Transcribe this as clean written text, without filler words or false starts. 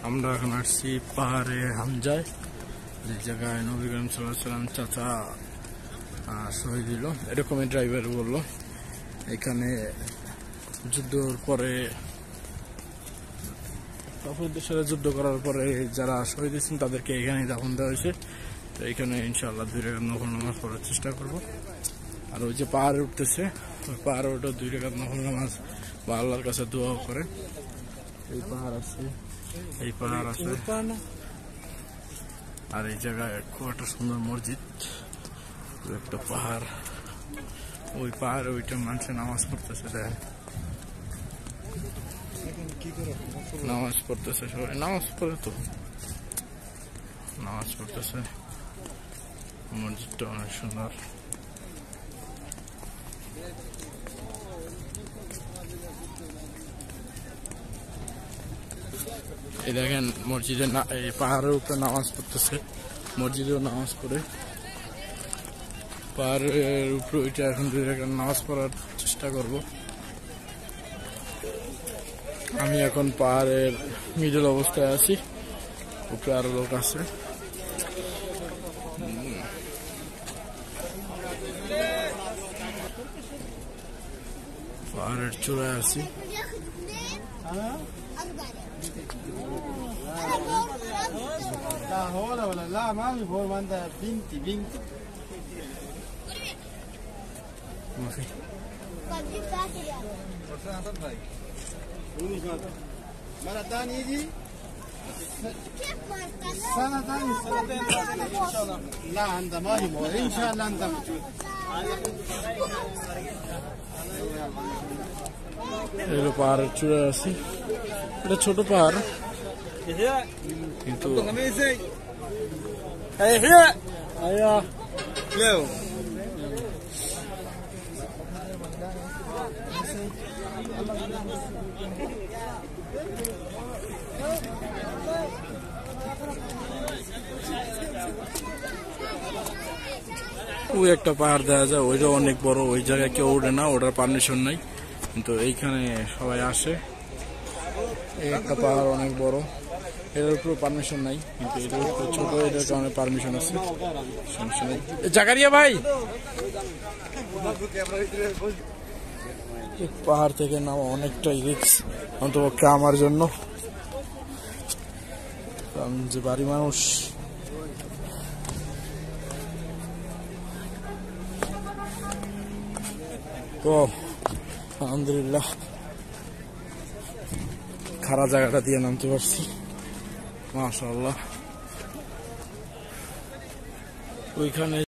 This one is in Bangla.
আমরা এখন আসছি পাহাড়ে হামজায়, যে জায়গায় নবী করিম সাল্লাল্লাহু আলাইহি ওয়াসাল্লাম চাচা শহীদ দিল। এরকমই ড্রাইভার বলল এখানে যুদ্ধর পরে কাফেরদের সাথে যুদ্ধ করার পরে যারা শহীদ হয়েছেন তাদেরকে এখানেই দাফন দেওয়া হয়েছে। তো এখানে ইনশাআল্লাহ 2 রাকাত নফল নামাজ পড়ার চেষ্টা করব। আর ওই যে পাহাড়ে উঠতেছে, ওই পাহাড়ে ওটা 2 রাকাত নফল নামাজ বা আল্লাহর কাছে দোয়া করে। এই পাহাড় আছে, এই পাহাড় আছে, আর এই জায়গায় খুব একটা সুন্দর মসজিদ, একটা পাহাড়, ওই পাহাড়ে ওইটা মানুষের নামাজ পড়তেছে, দেখেন নামাজ পড়তেছে, সবাই নামাজ পড়ে, তো নামাজ পড়তেছে। মসজিদটা অনেক সুন্দর। এই দেখেন মসজিদে এই পাহাড়ের উপরে নামাজ পড়তেছে, মসজিদেও নামাজ পড়ে, পাহাড়ের উপরে ওইটা এখন 2 রাকাত নামাজ পড়ার চেষ্টা করব। আমি এখন পাহাড়ের মিডল অবস্থায় আছি, উপরে আরো লোক আছে। পাহাড়ের চূড়ায় আছি। لا هو ولا لا ما في فور ما انت بنتي ما في مرة ثانية يجي سنة ثانية سنتين ان شاء الله. لا انت ما في فور ان شاء الله انت موجود. এগুলো পাহাড়ের চূড়ায় আছি। এটা ছোট পাহাড়, কিন্তু ওই একটা পাহাড় দেখা যায়, ওইটা অনেক বড়, ওই জায়গায় কেউ ওঠে না, ওটার পারমিশন নাই, কিন্তু এইখানে সবাই আসে। এই একটা পাহাড় অনেক বড়, এটার উপরে পারমিশন নাই, কিন্তু এটার উপরে ছোট, এটার কারণে পারমিশন আছে, সমস্যা নেই। জাকারিয়া ভাই, পাহাড় থেকে নামা অনেকটাই রিস্ক, অন্তপক্ষে আমার জন্য, কারণ যে বাড়ি মানুষ। তো আলহামদুলিল্লাহ খারাপ জায়গাটা দিয়ে নামতে পারছি, মাশাআল্লাহ। ওইখানে